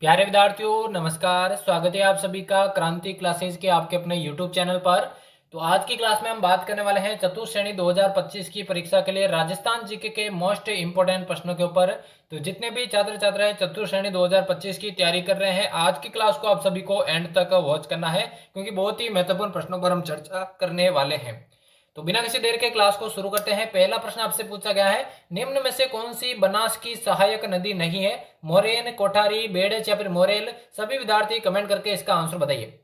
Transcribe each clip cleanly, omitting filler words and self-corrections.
प्यारे विद्यार्थियों नमस्कार। स्वागत है आप सभी का क्रांति क्लासेस के आपके अपने यूट्यूब चैनल पर। तो आज की क्लास में हम बात करने वाले हैं चतुर्थ श्रेणी 2025 की परीक्षा के लिए राजस्थान जीके के मोस्ट इंपोर्टेंट प्रश्नों के ऊपर। तो जितने भी छात्र छात्राएं चतुर्थ श्रेणी 2025 की तैयारी कर रहे हैं, आज की क्लास को आप सभी को एंड तक वॉच करना है क्योंकि बहुत ही महत्वपूर्ण प्रश्नों पर हम चर्चा करने वाले हैं। तो बिना किसी देर के क्लास को शुरू करते हैं। पहला प्रश्न आपसे पूछा गया है, निम्न में से कौन सी बनास की सहायक नदी नहीं है? मोरेन, कोठारी, बेड़च या फिर मोरेल? सभी विद्यार्थी कमेंट करके इसका आंसर बताइए।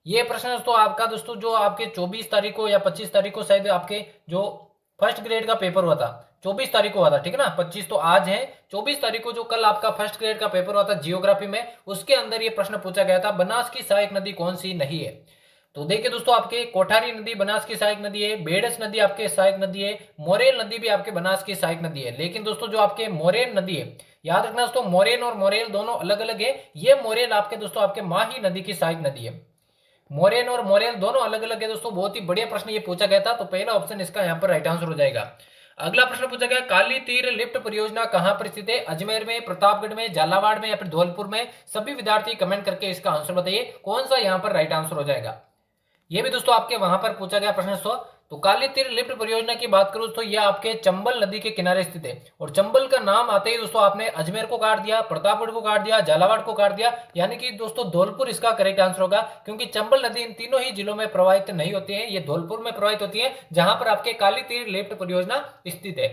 ये प्रश्न दोस्तों आपका जो आपके 24 तारीख को या 25 तारीख को शायद आपके जो फर्स्ट ग्रेड का पेपर हुआ था, 24 तारीख को हुआ था, ठीक है ना। 25 तो आज है, 24 तारीख को जो कल आपका फर्स्ट ग्रेड का पेपर हुआ था जियोग्राफी में, उसके अंदर ये प्रश्न पूछा गया था, बनास की सहायक नदी कौन सी नहीं है? तो देखिए दोस्तों, आपके कोठारी नदी बनास की सहायक नदी है, बेड़स नदी आपके सहायक नदी है, मोरेल नदी भी आपके बनास की सहायक नदी है। लेकिन दोस्तों जो आपके मोरेल नदी है, याद रखना दोस्तों, मोरेन और मोरेल दोनों अलग अलग है। ये मोरेल आपके दोस्तों आपके माही नदी की सहायक नदी है। मोरेन और मोरेल दोनों अलग अलग है दोस्तों। बहुत ही बढ़िया प्रश्न ये पूछा गया था, तो पहला ऑप्शन इसका यहाँ पर राइट आंसर हो जाएगा। अगला प्रश्न पूछा गया, काली तीर लिफ्ट परियोजना कहां पर स्थित है? अजमेर में, प्रतापगढ़ में, झालावाड़ में या फिर धौलपुर में? सभी विद्यार्थी कमेंट करके इसका आंसर बताइए, कौन सा यहाँ पर राइट आंसर हो जाएगा। ये भी दोस्तों आपके वहां पर पूछा गया प्रश्न। तो काली तीर लिफ्ट परियोजना की बात करूं तो यह आपके चंबल नदी के किनारे स्थित है। और चंबल का नाम आते ही दोस्तों आपने अजमेर को काट दिया, प्रतापगढ़ को काट दिया, झालावाड़ को काट दिया, यानी कि दोस्तों धौलपुर इसका करेक्ट आंसर होगा। क्योंकि चंबल नदी इन तीनों ही जिलों में प्रवाहित नहीं होती है, ये धौलपुर में प्रवाहित होती है, जहां पर आपके काली तीर लिफ्ट परियोजना स्थित है।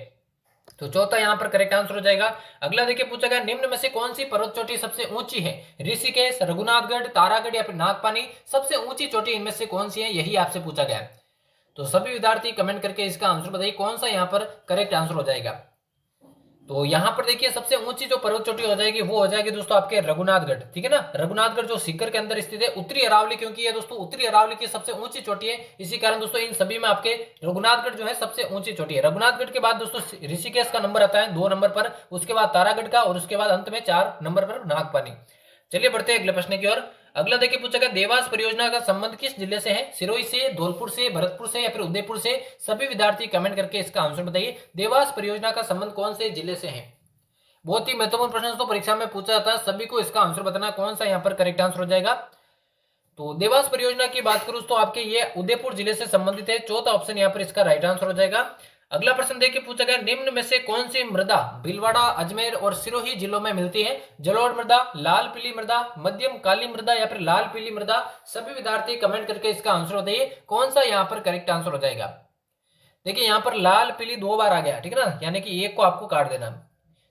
तो चौथा यहां पर करेक्ट आंसर हो जाएगा। अगला देखिए, पूछा गया, निम्न में से कौन सी पर्वत चोटी सबसे ऊंची है? ऋषिकेश, रघुनाथगढ़, तारागढ़ या फिर नागपानी? सबसे ऊंची चोटी इनमें से कौन सी है, यही आपसे पूछा गया है। तो सभी विद्यार्थी कमेंट करके इसका आंसर बताइए, कौन सा यहां पर करेक्ट आंसर हो जाएगा। तो यहां पर देखिए, सबसे ऊंची जो पर्वत चोटी हो जाएगी वो हो जाएगी दोस्तों आपके रघुनाथगढ़, ठीक है ना। रघुनाथगढ़ जो सीकर के अंदर स्थित है। उत्तरी अरावली, क्योंकि ये दोस्तों उत्तरी अरावली की सबसे ऊंची चोटी है, इसी कारण दोस्तों इन सभी में आपके रघुनाथगढ़ जो है सबसे ऊंची चोटी है। रघुनाथगढ़ के बाद दोस्तों ऋषिकेश का नंबर आता है 2 नंबर पर, उसके बाद तारागढ़ का, और उसके बाद अंत में 4 नंबर पर नागपानी। चलिए बढ़ते हैं अगले प्रश्न की ओर। अगला देखिए, पूछा गया, देवास परियोजना का संबंध किस जिले से है? सिरोही से, धौलपुर से, भरतपुर से या फिर उदयपुर से? सभी विद्यार्थी कमेंट करके इसका आंसर बताइए, देवास परियोजना का संबंध कौन से जिले से है। बहुत ही महत्वपूर्ण प्रश्न तो परीक्षा में पूछा जाता है, सभी को इसका आंसर बताना, कौन सा यहाँ पर करेक्ट आंसर हो जाएगा। तो देवास परियोजना की बात करूं तो आपके ये उदयपुर जिले से संबंधित है। चौथा ऑप्शन यहाँ पर इसका राइट आंसर हो जाएगा। अगला प्रश्न देखिए, पूछा गया, निम्न में से कौन सी मृदा भीलवाड़ा, अजमेर और सिरोही जिलों में मिलती है? जलोढ़ मृदा, लाल पीली मृदा, मध्यम काली मृदा या फिर लाल पीली मृदा? सभी विद्यार्थी कमेंट करके इसका आंसर बताइए, कौन सा यहाँ पर करेक्ट आंसर हो जाएगा। देखिए यहाँ पर लाल पीली 2 बार आ गया, ठीक है ना, यानी कि एक को आपको काट देना।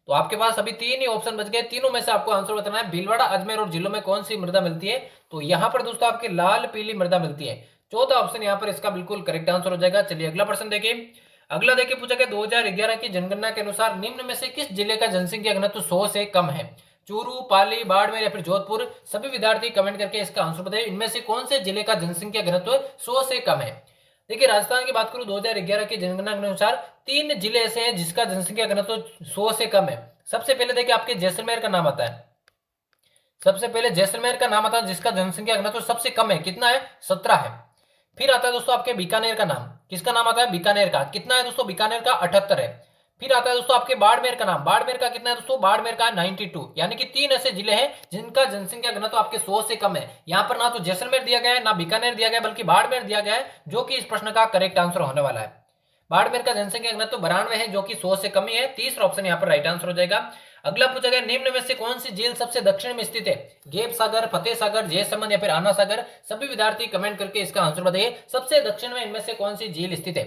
तो आपके पास अभी 3 ही ऑप्शन बच गए, तीनों में से आपको आंसर बताना है, भीलवाड़ा, अजमेर और जिलों में कौन सी मृदा मिलती है। तो यहाँ पर दोस्तों आपके लाल पीली मृदा मिलती है। चौथा ऑप्शन यहाँ पर इसका बिल्कुल करेक्ट आंसर हो जाएगा। चलिए अगला प्रश्न देखिए। अगला देखिए, पूछा गया, 2011 की जनगणना के अनुसार निम्न में से किस जिले का जनसंख्या घनत्व 100 से कम है? चूरू, पाली, बाड़मेर या फिर जोधपुर? सभी विद्यार्थी कमेंट करके इसका आंसर बताइए, इनमें से कौन से जिले का जनसंख्या घनत्व 100 से कम है। देखिए राजस्थान की बात करूं, 2011 की जनगणना के अनुसार 3 जिले ऐसे हैं जिसका जनसंख्या घनत्व 100 से कम है। सबसे पहले देखिए आपके जैसलमेर का नाम आता है। सबसे पहले जैसलमेर का नाम आता है जिसका जनसंख्या घनत्व सबसे कम है, कितना है? 17 है। फिर आता है दोस्तों आपके बीकानेर का नाम। किसका नाम आता है? बीकानेर का। कितना है दोस्तों? बीकानेर का 78 है। फिर आता है दोस्तों आपके बाड़मेर का नाम। बाड़मेर का कितना है दोस्तों? बाड़मेर का 92। यानी कि 3 ऐसे जिले हैं जिनका जनसंख्या घनत्व आपके 100 से कम है। यहाँ पर ना तो जैसलमेर दिया गया है, ना बीकानेर दिया गया है, बल्कि बाड़मेर दिया गया है, जो कि इस प्रश्न का करेक्ट आंसर होने वाला है। बाड़मेर का जनसंख्या घनत्व 92 है, जो कि 100 से कम ही है। तीसरा ऑप्शन यहाँ पर राइट आंसर हो जाएगा। अगला पूछा गया, निम्न में से कौन सी झील सबसे दक्षिण में स्थित है? गेप सागर, फतेह सागर, जयसमंद या फिर आना सागर? सभी विद्यार्थी कमेंट करके इसका आंसर बताइए, सबसे दक्षिण में इनमें से कौन सी झील स्थित है।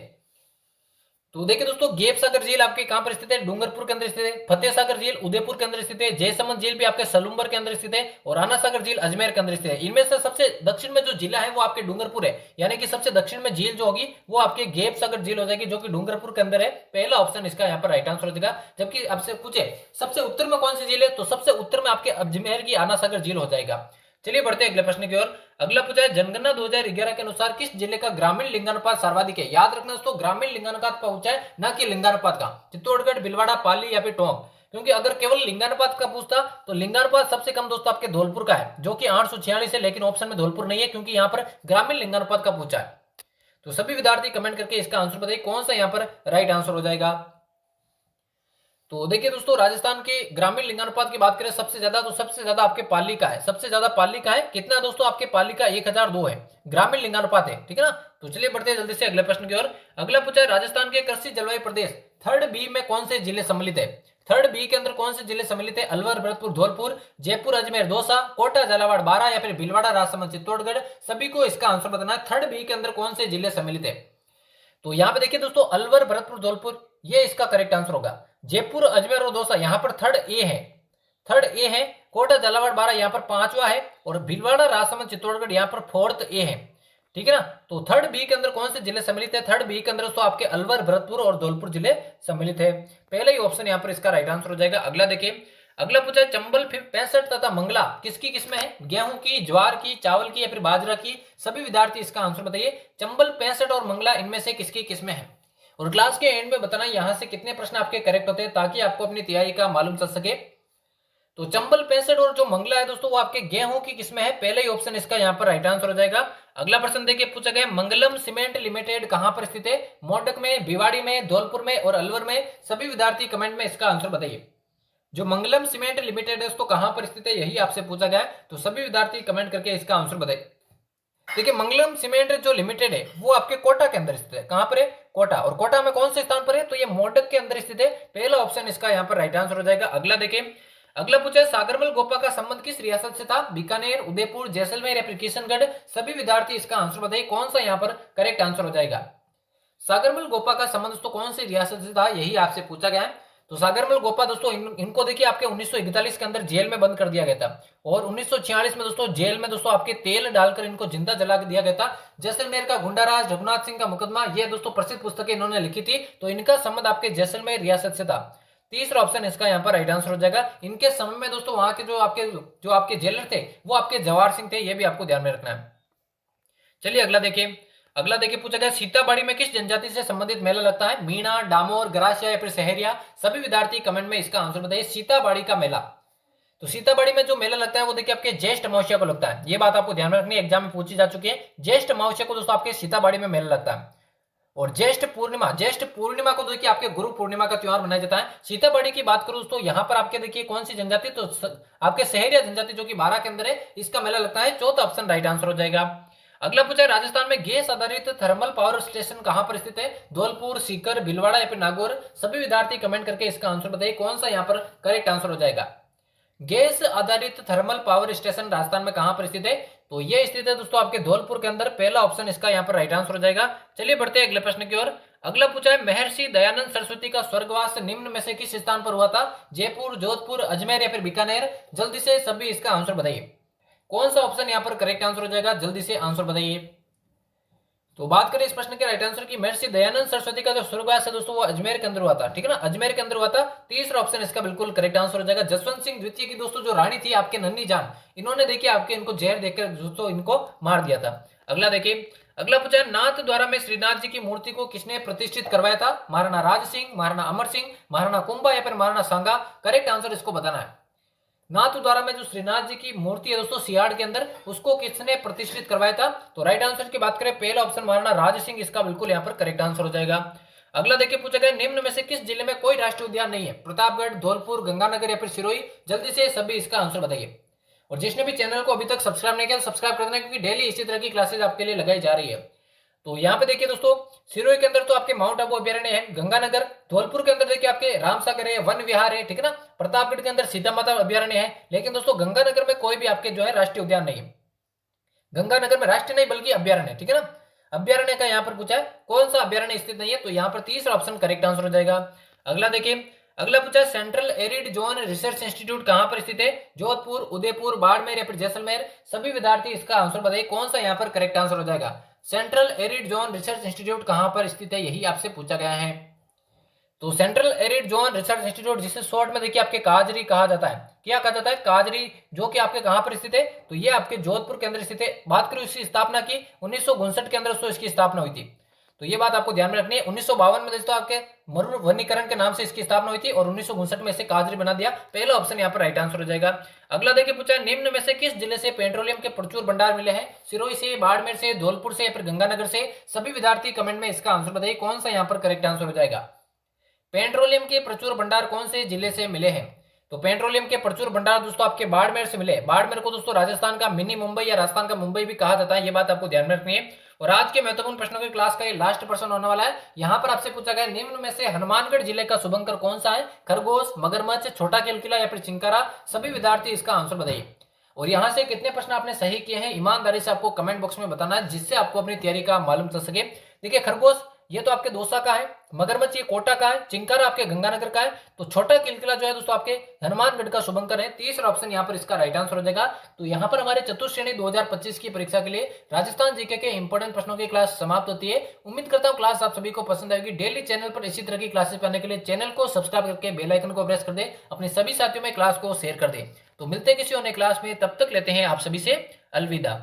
तो देखिए दोस्तों, गेप सागर झील आपके कहां पर स्थित है? डूंगरपुर के अंदर स्थित है। फतेह सागर झील उदयपुर के अंदर स्थित है। जयसमंद झील भी आपके सलूम्बर के अंदर स्थित है। और आना सागर झील अजमेर के अंदर स्थित है। इनमें से सबसे दक्षिण में जो जिला है वो आपके डूंगरपुर है, यानी कि सबसे दक्षिण में झील जो होगी वो आपके गेप सागर झील हो जाएगी, जो कि डूंगरपुर के अंदर है। पहला ऑप्शन इसका यहाँ पर राइट आंसर हो जाएगा। जबकि आपसे पूछे सबसे उत्तर में कौन सी झील है, तो सबसे उत्तर में आपके अजमेर की आना सागर झील हो जाएगा। चलिए बढ़ते हैं अगले प्रश्न की ओर। अगला पूछा है, जनगणना 2011 के अनुसार किस जिले का ग्रामीण लिंगानुपात सर्वाधिक है? याद रखना दोस्तों, ग्रामीण लिंगानुपात का पूछा है, ना कि लिंगानुपात का। चित्तौड़गढ़, भीलवाड़ा, पाली या फिर टोंक? क्योंकि अगर केवल लिंगानुपात का पूछता तो लिंगानुपात सबसे कम दोस्तों आपके धौलपुर का है, जो कि 846 है। लेकिन ऑप्शन में धौलपुर नहीं है, क्योंकि यहाँ पर ग्रामीण लिंगानुपात का पूछा है। तो सभी विद्यार्थी कमेंट करके इसका आंसर बताइए, कौन सा यहाँ पर राइट आंसर हो जाएगा। तो देखिए दोस्तों, राजस्थान के ग्रामीण लिंगानुपात की बात करें सबसे ज्यादा, तो सबसे ज्यादा आपके पाली का है, सबसे ज्यादा पाली का है। कितना दोस्तों? आपके पाली का 1002 है, ग्रामीण लिंगानुपात है, ठीक है ना। तो चलिए बढ़ते हैं जल्दी से अगले प्रश्न की ओर। अगला पूछा है, राजस्थान के कृषि जलवायु प्रदेश थर्ड बी में कौन से जिले सम्मिलित है? थर्ड बी के अंदर कौन से जिले सम्मिलित है? अलवर, भरतपुर, धौलपुर, जयपुर, अजमेर, दौसा, कोटा, झालावाड़, बारां या फिर भीलवाड़ा, राजसमंद, चित्तौड़गढ़। सभी को इसका आंसर बताना है। थर्ड बी के अंदर कौन से जिले सम्मिलित है? तो यहाँ पे देखिए दोस्तों, अलवर, भरतपुर, धौलपुर, ये इसका करेक्ट आंसर होगा। जयपुर, अजमेर और दौसा यहाँ पर थर्ड ए है, थर्ड ए है। कोटा, झालावाड़, बारां यहाँ पर पांचवा है, और भीलवाड़ा, राजसमंद, चित्तौड़गढ़ यहाँ पर फोर्थ ए है, ठीक है ना। तो थर्ड बी के अंदर कौन से जिले सम्मिलित है? थर्ड बी के अंदर दोस्तों आपके अलवर, भरतपुर और धौलपुर जिले सम्मिलित है। पहला ही ऑप्शन यहाँ पर इसका राइट आंसर हो जाएगा। अगला देखिए, अगला पूछा है, चंबल 65 तथा मंगला किसकी किस्में है? गेहूं की, ज्वार की, चावल की या फिर बाजरा की? सभी विद्यार्थी इसका आंसर बताइए। चंबल 65 और मंगला इनमें से किसकी किस्में है? और क्लास के एंड में बताना यहां से कितने प्रश्न आपके करेक्ट होते हैं, ताकि आपको अपनी तैयारी का मालूम चल सके। तो चंबल 65 और जो मंगला है दोस्तों, वो आपके गेहूं की किस्में है। पहले ही ऑप्शन इसका यहाँ पर राइट आंसर हो जाएगा। अगला प्रश्न देखिए, पूछा गया मंगलम सीमेंट लिमिटेड कहां पर स्थित है? मोडक में, भिवाड़ी में, धौलपुर में और अलवर में? सभी विद्यार्थी कमेंट में इसका आंसर बताइए। जो मंगलम सीमेंट लिमिटेड है दोस्तों कहां पर स्थित है, यही आपसे पूछा गया है। तो सभी विद्यार्थी कमेंट करके इसका आंसर बताइए। देखिए, मंगलम सीमेंट जो लिमिटेड है वो आपके कोटा के अंदर स्थित है। कहां पर है? कोटा। और कोटा में कौन से स्थान पर है? तो ये मोडक के अंदर स्थित है। पहला ऑप्शन इसका यहाँ पर राइट आंसर हो जाएगा। अगला देखिए, अगला पूछा है, सागरमल गोपा का संबंध किस रियासत से था? बीकानेर, उदयपुर, जैसलमेर या फिर किशनगढ़? सभी विद्यार्थी इसका आंसर बताइए, कौन सा यहाँ पर करेक्ट आंसर हो जाएगा। सागरमल गोपा का संबंध दोस्तों कौन सी रियासत से था, यही आपसे पूछा गया है। तो सागरमल गोपा दोस्तों इनको देखिए आपके 1941 के अंदर जेल में बंद कर दिया गया था, और 1946 में दोस्तों जेल में दोस्तों आपके तेल डालकर इनको जिंदा जला दिया गया था। जैसलमेर का गुंडाराज, रघुनाथ सिंह का मुकदमा, ये दोस्तों प्रसिद्ध पुस्तकें इन्होंने लिखी थी। तो इनका संबंध आपके जैसलमेर रियासत से था। तीसरा ऑप्शन इसका यहाँ पर राइट आंसर हो जाएगा। इनके समय में दोस्तों वहां के जो आपके जेलर थे वो आपके जवाहर सिंह थे, ये भी आपको ध्यान में रखना है। चलिए अगला देखिए, अगला देखिए, पूछा गया सीताबाड़ी में किस जनजाति से संबंधित मेला लगता है? मीणा, डामोर, गरासिया या फिर सहरिया? सभी विद्यार्थी कमेंट में इसका आंसर बताइए। सीताबाड़ी का मेला, तो सीताबाड़ी में जो मेला लगता है वो देखिए आपके ज्येष्ठ अमावस्या को लगता है। ये बात आपको ध्यान में रखनी है, एग्जाम में पूछी जा चुकी है। ज्येष्ठ अमावस्या को दोस्तों आपके सीताबाड़ी में मेला लगता है। और ज्येष्ठ पूर्णिमा को देखिए आपके गुरु पूर्णिमा का त्योहार मनाया जाता है। सीताबाड़ी की बात करूं तो यहाँ पर आपके देखिए कौन सी जनजाति, तो आपके सहरिया जनजाति जो कि बारां के अंदर है, इसका मेला लगता है। चौथा ऑप्शन राइट आंसर हो जाएगा। अगला पूछा है, राजस्थान में गैस आधारित थर्मल पावर स्टेशन कहां पर स्थित है? धौलपुर, सीकर, भीलवाड़ा या फिर नागौर? सभी विद्यार्थी कमेंट करके इसका आंसर बताइए, कौन सा यहाँ पर करेक्ट आंसर हो जाएगा। गैस आधारित थर्मल पावर स्टेशन राजस्थान में कहां पर स्थित है? तो ये स्थित है दोस्तों आपके धौलपुर के अंदर। पहला ऑप्शन इसका यहाँ पर राइट आंसर हो जाएगा। चलिए बढ़ते हैं अगले प्रश्न की ओर। अगला पूछा है, महर्षि दयानंद सरस्वती का स्वर्गवास निम्न में से किस स्थान पर हुआ था? जयपुर, जोधपुर, अजमेर या फिर बीकानेर? जल्दी से सभी इसका आंसर बताइए, कौन सा ऑप्शन यहाँ पर करेक्ट आंसर हो जाएगा, जल्दी से आंसर बताइए। तो बात करें इस प्रश्न के राइट आंसर की, महर्षि दयानंद सरस्वती का जो स्वर्गवास है दोस्तों वो अजमेर के अंदर हुआ था, ठीक है ना, अजमेर के अंदर हुआ था। तीसरा ऑप्शन इसका बिल्कुल करेक्ट आंसर हो जाएगा। जसवंत सिंह द्वितीय की दोस्तों जो रानी थी आपके नन्ही जान, इन्होंने देखिए आपके इनको जहर देकर दोस्तों इनको मार दिया था। अगला देखिए, अगला पूछा है, नाथ द्वारा में श्रीनाथ जी की मूर्ति को किसने प्रतिष्ठित करवाया था? महाराणा राज सिंह, महाराणा अमर सिंह, महाराणा कुंभा या फिर महाराणा सांगा? करेक्ट आंसर इसको बताना है। नाथ द्वारा में जो श्रीनाथ जी की मूर्ति है दोस्तों सियाड़ के अंदर, उसको किसने प्रतिष्ठित करवाया था? तो राइट आंसर की बात करें, पहला ऑप्शन महाराणा राज सिंह, इसका बिल्कुल यहाँ पर करेक्ट आंसर हो जाएगा। अगला देखिए, पूछा गया निम्न में से किस जिले में कोई राष्ट्रीय उद्यान नहीं है? प्रतापगढ़, धौलपुर, गंगानगर या फिर सिरोही? जल्दी से सभी इसका आंसर बताइए। और जिसने भी चैनल को अभी तक सब्सक्राइब नहीं किया सब्सक्राइब कर देना, क्योंकि डेली इसी तरह की क्लासेज आपके लिए लगाई जा रही है। तो यहाँ पे देखिए दोस्तों, सिरोही के अंदर तो आपके माउंट आबू अभ्यारण्य है, गंगानगर, धौलपुर के अंदर देखिए आपके रामसागर है, वन विहार है, ठीक है ना, प्रतापगढ़ के अंदर सीता माता अभ्यारण्य है। लेकिन दोस्तों गंगानगर में कोई भी आपके जो है राष्ट्रीय उद्यान नहीं है। गंगानगर में राष्ट्रीय नहीं बल्कि अभ्यारण्य, ठीक है ना, अभ्यारण्य का यहाँ पर पूछा है, कौन सा अभ्यारण्य स्थित नहीं है? तो यहाँ पर तीसरा ऑप्शन करेक्ट आंसर हो जाएगा। अगला देखिए, अगला पूछा है, central arid zone research institute कहां पर स्थित है? जोधपुर, उदयपुर, बाड़मेर या फिर जैसलमेर? सभी विद्यार्थी इसका आंसर बताइए, कौन सा यहाँ पर करेक्ट आंसर हो जाएगा। Central arid zone research institute कहां पर स्थित है, यही आपसे पूछा गया है। तो central arid zone research institute, जिसे शॉर्ट में देखिए आपके काजरी कहा जाता है। क्या कहा जाता है? काजरी, जो कि आपके कहां पर स्थित है? तो ये आपके जोधपुर के अंदर स्थित है। बात करूं इसकी स्थापना की, 1959 के अंदर दोस्तों इसकी स्थापना हुई थी। तो ये बात आपको ध्यान में रखनी है। 1952 में दोस्तों आपके मरु वनीकरण के नाम से इसकी स्थापना हुई थी, और 1959 में इसे काजरी बना दिया। पहला ऑप्शन यहाँ पर राइट आंसर हो जाएगा। अगला देखिए, पूछा है, निम्न में से किस जिले से पेट्रोलियम के प्रचुर भंडार मिले हैं? सिरोही से, बाड़मेर से, धौलपुर से या फिर गंगानगर से? सभी विद्यार्थी कमेंट में इसका आंसर बताइए, कौन सा यहाँ पर करेक्ट आंसर हो जाएगा। पेट्रोलियम के प्रचुर भंडार कौन से जिले से मिले हैं? तो पेट्रोलियम के प्रचुर भंडार दोस्तों आपके बाड़मेर से मिले। बाड़मेर को दोस्तों राजस्थान का मिनी मुंबई या राजस्थान का मुंबई भी कहा जाता है, ये बात आपको ध्यान में रखनी है। और आज के महत्वपूर्ण प्रश्नों की क्लास का ये लास्ट प्रश्न होने वाला है। यहाँ पर आपसे पूछा गया निम्न में से हनुमानगढ़ जिले का शुभंकर कौन सा है? खरगोश, मगरमच्छ, छोटा किलकिला या फिर चिंकारा? सभी विद्यार्थी इसका आंसर बताइए। और यहाँ से कितने प्रश्न आपने सही किए हैं ईमानदारी से आपको कमेंट बॉक्स में बताना है, जिससे आपको अपनी तैयारी का मालूम चल सके। देखिए खरगोश ये तो आपके दौसा का है, मगरमच्छ ये कोटा का है, चिंकारा आपके गंगानगर का है, तो छोटा किलकिला जो है दोस्तों आपके हनुमानगढ़ का शुभंकर है। तीसरा ऑप्शन यहाँ पर इसका राइट आंसर हो जाएगा। तो यहाँ पर हमारे चतुर्थ श्रेणी 2025 की परीक्षा के लिए राजस्थान जीके के इंपॉर्टेंट प्रश्नों की क्लास समाप्त होती है। उम्मीद करता हूँ क्लास आप सभी को पसंद आएगी। डेली चैनल पर इसी तरह की क्लासेस पाने के लिए चैनल को सब्सक्राइब करके बेल आइकन को प्रेस कर दे, अपने सभी साथियों में क्लास को शेयर कर दे। तो मिलते हैं किसी और नई क्लास में, तब तक लेते हैं आप सभी से अलविदा।